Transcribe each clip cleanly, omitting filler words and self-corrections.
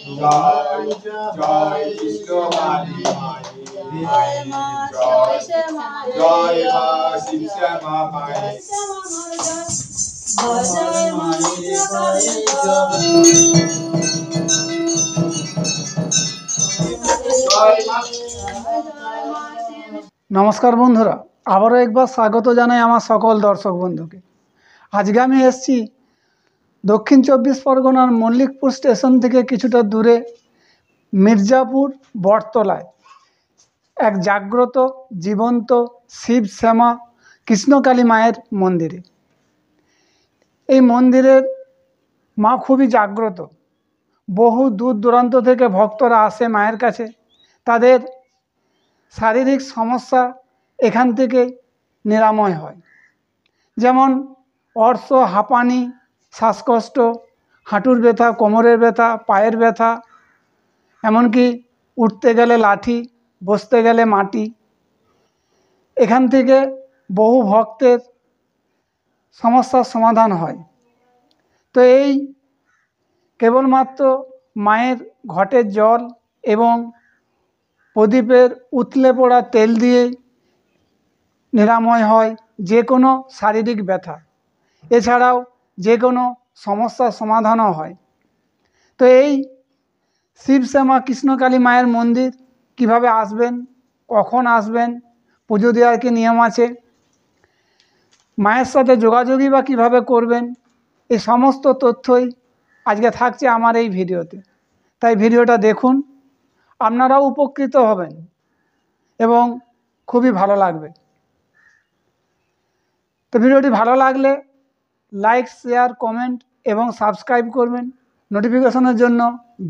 জয় জয় কৃষ্ণ কালী মায়ের জয় জয় মা শিবশ্যামা মায়ের নমস্কার বন্ধুরা, আবারও একবার স্বাগত জানাই আমার সকল দর্শক বন্ধুকে। আজকে আমি এসেছি দক্ষিণ চব্বিশ পরগনার মল্লিকপুর স্টেশন থেকে কিছুটা দূরে মির্জাপুর বটতলায় এক জাগ্রত জীবন্ত শিব শ্যামা কৃষ্ণকালী মায়ের মন্দিরে। এই মন্দিরের মা খুবই জাগ্রত। বহু দূর দূরান্ত থেকে ভক্তরা আসে মায়ের কাছে। তাদের শারীরিক সমস্যা এখান থেকে নিরাময় হয়, যেমন অর্শ, হাঁপানি, শ্বাসকষ্ট, হাঁটুর ব্যথা, কোমরের ব্যথা, পায়ের ব্যথা, এমনকি উঠতে গেলে লাঠি, বসতে গেলে মাটি। এখান থেকে বহু ভক্তের সমস্যার সমাধান হয়। তো এই কেবলমাত্র মায়ের ঘটের জল এবং প্রদীপের উতলে পড়া তেল দিয়েই নিরাময় হয় যে কোনো শারীরিক ব্যথা। এছাড়াও যে কোনো সমস্যার সমাধানও হয়। তো এই শিবশ্যামা কৃষ্ণকালী মায়ের মন্দির কিভাবে আসবেন, কখন আসবেন, পুজো দেওয়ার কি নিয়ম আছে, মায়ের সাথে যোগাযোগই বা কীভাবে করবেন, এই সমস্ত তথ্যই আজকে থাকছে আমার এই ভিডিওতে। তাই ভিডিওটা দেখুন, আপনারাও উপকৃত হবেন এবং খুবই ভালো লাগবে। তো ভিডিওটি ভালো লাগলে লাইক, শেয়ার, কমেন্ট এবং সাবস্ক্রাইব করবেন। নোটিফিকেশনের জন্য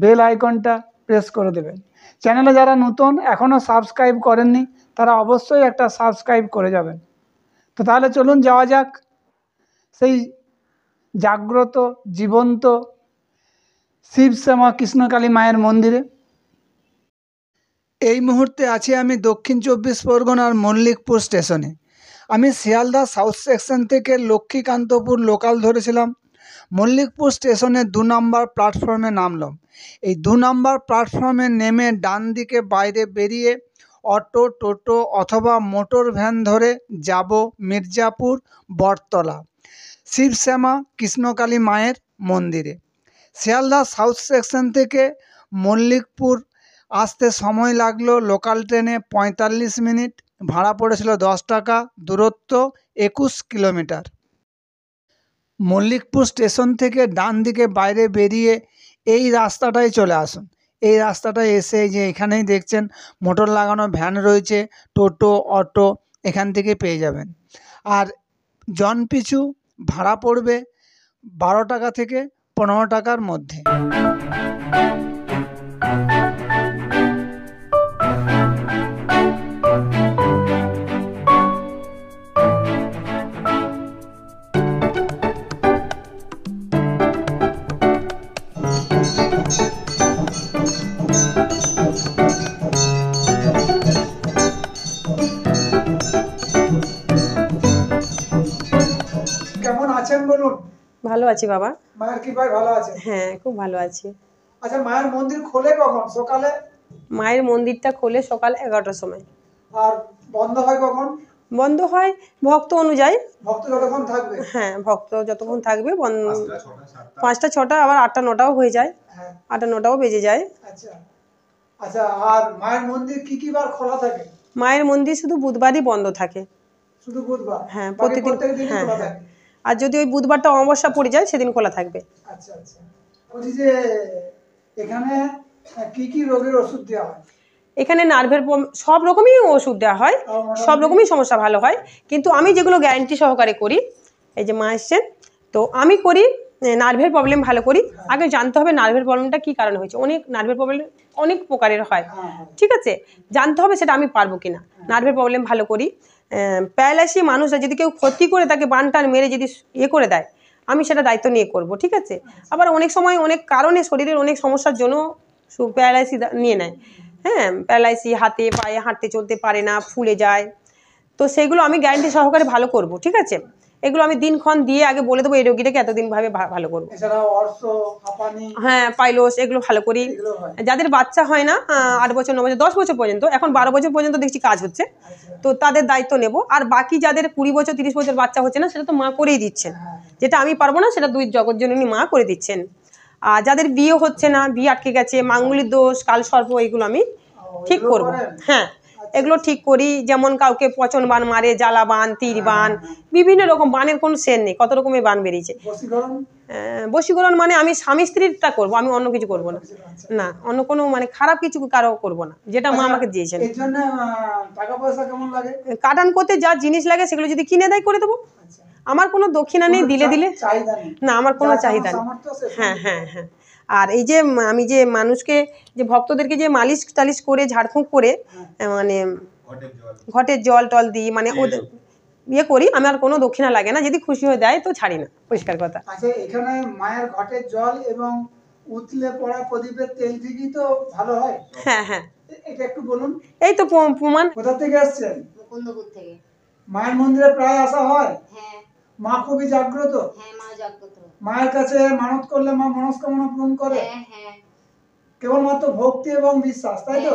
বেল আইকনটা প্রেস করে দেবেন। চ্যানেলে যারা নতুন এখনও সাবস্ক্রাইব করেননি তারা অবশ্যই একটা সাবস্ক্রাইব করে যাবেন। তো তাহলে চলুন যাওয়া যাক সেই জাগ্রত জীবন্ত শিবশ্যামা কৃষ্ণকালী মায়ের মন্দিরে। এই মুহূর্তে আছি আমি দক্ষিণ চব্বিশ পরগনার মল্লিকপুর স্টেশনে। আমি শিয়ালদা সাউথ সেকশন থেকে লক্ষ্মীকান্তপুর লোকাল ধরেছিলাম। মল্লিকপুর স্টেশনে 2 নম্বর প্ল্যাটফর্মে নামলাম। এই 2 নম্বর প্ল্যাটফর্মে নেমে ডান দিকে বাইরে বেরিয়ে অটো, টোটো অথবা মোটর ভ্যান ধরে যাব মির্জাপুর বটতলা শিবশ্যামা কৃষ্ণকালী মায়ের মন্দিরে। শিয়ালদা সাউথ সেকশন থেকে মল্লিকপুর আসতে সময় লাগলো লোকাল ট্রেনে 45 মিনিট, ভাড়া পড়েছিল 10 টাকা, দূরত্ব 21 কিলোমিটার। মল্লিকপুর স্টেশন থেকে ডান দিকে বাইরে বেরিয়ে এই রাস্তাটায় চলে আসুন। এই রাস্তাটায় এসে যে এখানেই দেখছেন মোটর লাগানো ভ্যান রয়েছে, টোটো, অটো এখান থেকে পেয়ে যাবেন। আর জন পিছু ভাড়া পড়বে 12 টাকা থেকে 15 টাকার মধ্যে। কেমন আছেন বলুন? ভালো আছি বাবা। মায়ের কৃপায় ভালো আছেন? হ্যাঁ, খুব ভালো আছি। আচ্ছা, মায়ের মন্দির খোলে কখন? সকালে? মায়ের মন্দিরটা খোলে সকাল 11টার সময়। আর বন্ধ হয় কখন? বন্ধ হয় ভক্ত অনুযায়ী। ভক্ত যতক্ষণ থাকবে? হ্যাঁ, ভক্ত যতক্ষণ থাকবে। 5টা 6টা আবার 8টা 9টাও হয়ে যায়। হ্যাঁ। 8টা 9টাও বেজে যায়। আচ্ছা আচ্ছা, আর মায়ের মন্দির কি কি বার খোলা থাকে? মায়ের মন্দির শুধু বুধবারই বন্ধ থাকে। শুধু বুধবার? হ্যাঁ, প্রত্যেকদিন হ্যাঁ খোলা হ্যাঁ। থাকে? আর যদি ওই বুধবারটা অমাবস্যা পড়ে যায় সেদিন খোলা থাকবে। আচ্ছা আচ্ছা, বলছি যে এখানে কি কি রোগের ওষুধ দেওয়া হয়? এখানে নার্ভের সব রকমই ওষুধ দেওয়া হয়, সব রকমই সমস্যা ভালো হয়। কিন্তু আমি যেগুলো গ্যারান্টি সহকারে করি, এই যে মা এসছেন, তো আমি করি নার্ভের প্রবলেম ভালো করি। আগে জানতে হবে নার্ভের প্রবলেমটা কী কারণে হয়েছে। অনেক নার্ভের প্রবলেম অনেক প্রকারের হয়, ঠিক আছে, জানতে হবে সেটা আমি পারবো কিনা। নার্ভের প্রবলেম ভালো করি। প্যারালাইসিস মানুষরা যদি কেউ ক্ষতি করে তাকে বান টান মেরে যদি ইয়ে করে দেয়, আমি সেটা দায়িত্ব নিয়ে করব, ঠিক আছে। আবার অনেক সময় অনেক কারণে শরীরের অনেক সমস্যার জন্য প্যারালাইসিস নিয়ে নেয়। হ্যাঁ, প্যারালাইসিস, হাতে পায়ে হাঁটতে চলতে পারে না, ফুলে যায়, তো সেগুলো আমি গ্যারান্টি সহকারে ভালো করব, ঠিক আছে। এগুলো আমি দিনক্ষণ দিয়ে আগে বলে দেবো এই রোগীটাকে এতদিন ভাবে ভালো করবো। হ্যাঁ, পাইলোস এগুলো ভালো করি। যাদের বাচ্চা হয় না 8 বছর 9 বছর 10 বছর পর্যন্ত, এখন 12 বছর পর্যন্ত দেখছি কাজ হচ্ছে, তো তাদের দায়িত্ব নেব। আর বাকি যাদের 20 বছর 30 বছর বাচ্চা হচ্ছে না, সেটা তো মা করেই দিচ্ছেন। যেটা আমি পারবো না সেটা 2 জগৎজননী মা করে দিচ্ছেন। আর যাদের বিয়ে হচ্ছে না, বিয়ে আটকে গেছে, মাঙ্গলিক দোষ, কাল সর্প, এগুলো আমি ঠিক করব। হ্যাঁ, এগুলো ঠিক করি। যেমন কাউকে পচন বান মারে, জ্বালা বান, তীর বান, বিভিন্ন রকম বানের কোনো শের নেই, কত রকমের বান বেরিয়েছে। বশীকরণ মানে আমি স্বামী স্ত্রীরটা করবো, আমি অন্য কিছু করবো না। না, অন্য কোনো মানে খারাপ কিছু কারো করবো না, যেটা মা আমাকে দিয়েছেন। কাটান করতে যা জিনিস লাগে সেগুলো যদি কিনে দেয় করে দেবো। আমার কোনো দক্ষিণা নেই, দিলে না, আমার কোনো চাহিদা নেই। হ্যাঁ হ্যাঁ হ্যাঁ। আর এই যে আমি যে মানুষকে, যে ভক্তদেরকে যে মালিশ টালিশ করে ঝাড়ফুঁক করে মানে ঘটের জল টল দিই, মানে ওদের ইয়ে করি, আমার কোনো দক্ষিণা লাগে না। যদি খুশি হয়ে দেয় তো ছাড়ি না, পরিষ্কার কথা। আচ্ছা, এখানে মায়ের ঘটের জল এবং উতলে পড়া প্রদীপের তেল থেকেই তো ভালো হয়। হ্যাঁ হ্যাঁ, এটা একটু বলুন। এই তো প্রমাণ। কোথা থেকে আসছেন? মুকুন্দপুর থেকে। মায়ের মন্দিরে প্রায় আসা হয়? হ্যাঁ। মা খুবই জাগ্রত? হ্যাঁ, মা জাগ্রত। মায়ের কাছে মানত করলে মা মনস্কামনা পূরণ করে? হ্যাঁ হ্যাঁ। কেবলমাত্র ভক্তি এবং বিশ্বাস, তাই তো?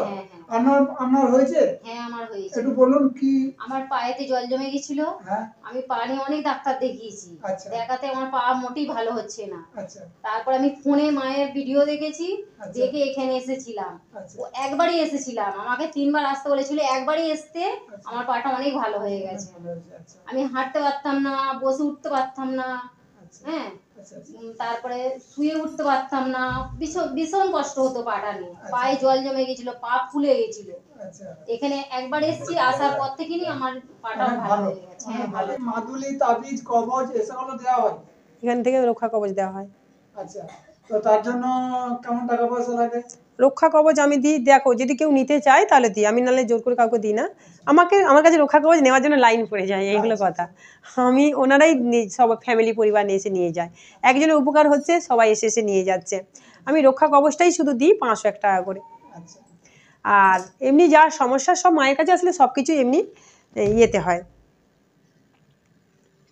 আপনার হয়েছে? হ্যাঁ, আমার হয়েছে। একটু বলুন কি? আমার পায়েতে জল জমে গেছিল। হ্যাঁ। আমি পা নিয়ে অনেক ডাক্তার দেখিয়েছি। দেখাতে আমার পা মোটেই ভালো হচ্ছে না। আচ্ছা। তারপর আমি ফোনে মায়ের ভিডিও দেখেছি, দেখে এখানে এসেছিলাম। একবারই এসেছিলাম, আমাকে 3 বার আসতে বলেছিল, একবারই আসতে আমার পাটা অনেক ভালো হয়ে গেছে। আমি হাঁটতে পারতাম না, বসে উঠতে পারতাম না। হ্যাঁ, তারপরে শুয়ে উঠতে পারতাম না, ভীষণ কষ্ট হতো পাটা নিয়ে। পায়ে জল জমে গেছিল, পা ফুলে গেছিল। এখানে একবার এসেছি, আসার পর থেকে আমার পাটা ভালো হয়ে গেছে। মাদুলি, তাবিজ, কবজ এসবগুলো দেওয়া হয় এখান থেকে, রক্ষা কবচ দেওয়া হয়। আচ্ছা, তো তার জন্য কেমন টাকা পয়সা লাগে? রক্ষা কবচ আমি দিই, দেখো যদি কেউ নিতে চায় তাহলে দিই, আমি নাহলে জোর করে কাউকে দিই না। আমার কাছে রক্ষা কবচ নেওয়ার জন্য লাইন পড়ে যায়, এইগুলো কথা। আমি ওনারাই সব ফ্যামিলি পরিবার নিয়ে যায়। একজনের উপকার হচ্ছে, সবাই এসে নিয়ে যাচ্ছে। আমি রক্ষা কবচটাই শুধু দিই 501 টাকা করে। আর এমনি যা সমস্যা সব মায়ের কাছে আসলে সব কিছু এমনি ইয়েতে হয়,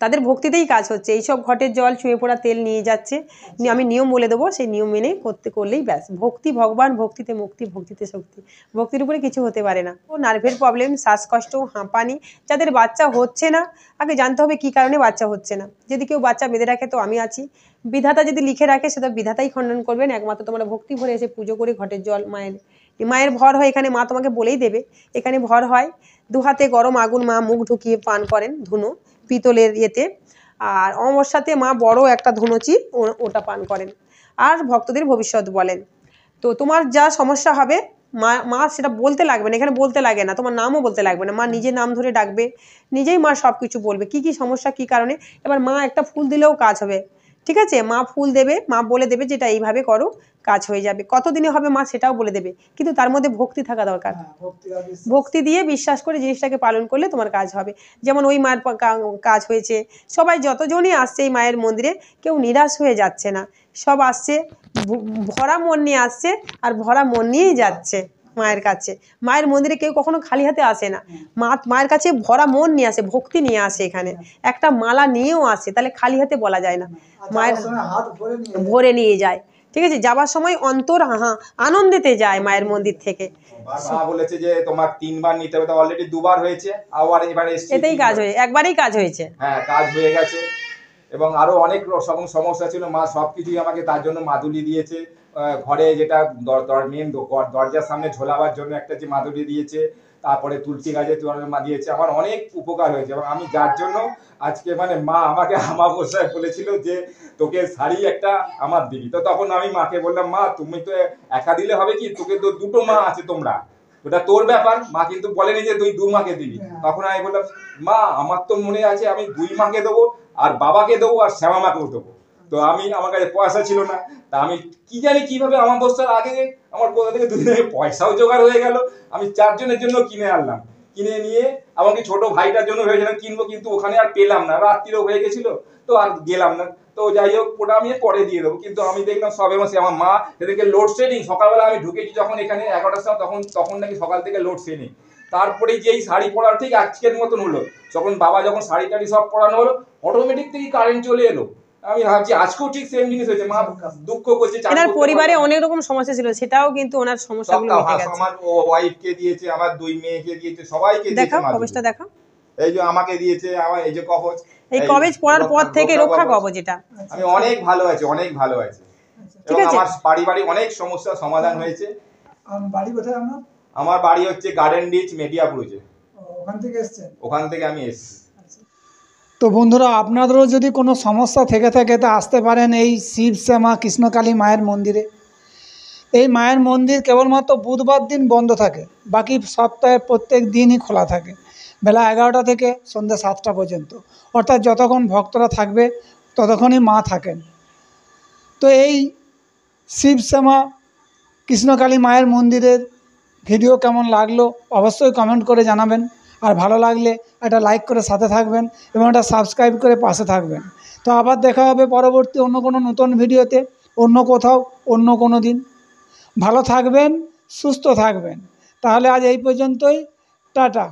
তাদের ভক্তিতেই কাজ হচ্ছে। এইসব ঘটের জল, ছুঁয়ে পড়া তেল নিয়ে যাচ্ছে, আমি নিয়ম বলে দেবো, সেই নিয়ম মেনে করলেই ব্যাস। ভক্তি ভগবান, ভক্তিতে মুক্তি, ভক্তিতে শক্তি। ভক্তির উপরে কিছু হতে পারে না। ও নার্ভের প্রবলেম, শ্বাসকষ্ট, হাঁপানি, যাদের বাচ্চা হচ্ছে না, আগে জানতে হবে কী কারণে বাচ্চা হচ্ছে না। যদি কেউ বাচ্চা বেঁধে রাখে তো আমি আছি, বিধাতা যদি লিখে রাখে সেটা বিধাতাই খণ্ডন করবেন। একমাত্র তোমরা ভক্তি ভরে এসে পুজো করে ঘটের জল মায়ের ভর হয় এখানে, মা তোমাকে বলেই দেবে। এখানে ভর হয়, 2 হাতে গরম আগুন মা মুখ ঢুকিয়ে পান করেন, ধুনো পিতলের ইয়েতে। আর অমাবস্যাতে মা বড় একটা ধুনোচি, ওটা পান করেন। আর ভক্তদের ভবিষ্যৎ বলেন। তো তোমার যা সমস্যা হবে মা সেটা বলতে লাগবে না, এখানে বলতে লাগে না, তোমার নামও বলতে লাগবে না। মা নিজের নাম ধরে ডাকবে, নিজেই মা সব কিছু বলবে, কি কি সমস্যা কি কারণে। এবার মা একটা ফুল দিলেও কাজ হবে, ঠিক আছে? মা ফুল দেবে, মা বলে দেবে যেটা এইভাবে করো, কাজ হয়ে যাবে। কতদিনে হবে মা সেটাও বলে দেবে, কিন্তু তার মধ্যে ভক্তি থাকা দরকার। ভক্তি দিয়ে বিশ্বাস করে জিনিসটাকে পালন করলে তোমার কাজ হবে। যেমন ওই মায়ের কাজ হয়েছে, সবাই যতজনই আসছে এই মায়ের মন্দিরে, কেউ নিরাশ হয়ে যাচ্ছে না, সব আসছে ভরা মন নিয়ে আসছে, আর ভরা মন নিয়েই যাচ্ছে মায়ের কাছে। মায়ের মন্দিরে কেউ কখনো খালি হাতে আসে না, মায়ের কাছে ভরা মন নিয়ে আসে, ভক্তি নিয়ে আসে। এখানে একটা মালা নিয়েও আসে, তাহলে খালি হাতে বলা যায় না, মায়ের ভরে নিয়ে যায়। ঠিক আছে, যাবার সময় অন্তর আনন্দেতে যায় মায়ের মন্দির থেকে। মা বলেছে যে তোমার 3 বার নিতে হবে, তো অলরেডি 2 বার হয়েছে, আবার এবারে এসেছে, এতেই কাজ হয়ে, একবারেই কাজ হয়েছে। হ্যাঁ, কাজ হয়ে গেছে। এবং আরো অনেক সমস্যা ছিল, মা সবকিছুই আমাকে তার জন্য মাদুলি দিয়েছে। ঘরে যেটা মেন দরজার সামনে ঝোলাবার জন্য একটা যে মাদুলি দিয়েছে, তারপরে তুলসী গাছে মা দিয়েছে, আমার অনেক উপকার হয়েছে। এবং আমি যার জন্য আজকে মানে মা আমাকে আমাবস্যায় বলেছিল যে তোকে শাড়ি একটা আমার দিবি, তো তখন আমি মাকে বললাম, মা তুমি তো একা দিলে হবে কি, তোকে তো 2টো মা আছে, তোমরা ওটা তোর ব্যাপার। মা কিন্তু বলেনি যে তুই 2 মাকে দিবি। তখন আমি বললাম, মা আমার তো মনে আছে আমি 2 মাকে দেবো, আর বাবাকে দেবো, আর শ্যামা মাকেও দেবো। তো আমার কাছে পয়সা ছিল না, তা আমি কি জানি কিভাবে আমাবস্যার আগে আমার কোথা থেকে 2 দিনের পয়সাও জোগাড় হয়ে গেল। আমি 4 জনের জন্য কিনে আনলাম, কিনে নিয়ে আমাকে ছোট ভাইটার জন্য ভেবেছিলাম কিনবো, কিন্তু ওখানে আর পেলাম না, রাত্রিরও হয়ে গেছিল, তো আর গেলাম না। তো যাই হোক, ওটা আমি পরে দিয়ে দেবো। কিন্তু আমি দেখলাম সবে মাসে আমার মা সেদিকে লোডশেডিং, সকালবেলা আমি ঢুকেছি যখন এখানে 11টার সময়, তখন নাকি সকাল থেকে লোডশেডিং। তারপরে যে এই শাড়ি পরা ঠিক আজকের মতন হলো, যখন শাড়ি টাড়ি সব পরানো হলো, অটোমেটিক থেকে কারেন্ট চলে এলো। আমি ভাবছি আজকেও ঠিক সেম জিনিস হয়েছে, মা দুঃখ করছে। এনার পরিবারে অনেক রকম সমস্যা ছিল, সেটাও কিন্তু ওনার সমস্যাগুলো মিটে গেছে। আমার ওয়াইফকে দিয়েছে, আমার 2 মেয়েকে দিয়েছে, সবাইকে দিয়েছে। দেখাও কবচটা দেখাও। এই যে আমাকে দিয়েছে, আমার এই যে কবচ, এই কবচ পরার পর থেকে রক্ষা কবচ এটা। আমি অনেক ভালো আছি, অনেক ভালো আছি। এবং আমার পারিবারিক অনেক সমস্যার সমাধান হয়েছে। বাড়ি কোথায় আপনার? আমার বাড়ি হচ্ছে গার্ডেন রিচ, মেটিয়াপুরে। ওখান থেকে এসেছেন? ওখান থেকে আমি এসেছি। তো বন্ধুরা, আপনাদেরও যদি কোনো সমস্যা থেকে থাকে তা আসতে পারেন এই শিব শ্যামা কৃষ্ণকালী মায়ের মন্দিরে। এই মায়ের মন্দির কেবলমাত্র বুধবার দিন বন্ধ থাকে, বাকি সপ্তাহে প্রত্যেক দিনই খোলা থাকে, বেলা 11টা থেকে সন্ধ্যা 7টা পর্যন্ত। অর্থাৎ যতক্ষণ ভক্তরা থাকবে ততক্ষণই মা থাকেন। তো এই শিব শ্যামা কৃষ্ণকালী মায়ের মন্দিরের ভিডিও কেমন লাগলো অবশ্যই কমেন্ট করে জানাবেন। আর ভালো লাগলে একটা লাইক করে সাথে থাকবেন এবং একটা সাবস্ক্রাইব করে পাশে থাকবেন। তো আবার দেখা হবে পরবর্তী অন্য কোনো নতুন ভিডিওতে, অন্য কোথাও, অন্য কোনো দিন। ভালো থাকবেন, সুস্থ থাকবেন। তাহলে আজ এই পর্যন্তই, টাটা।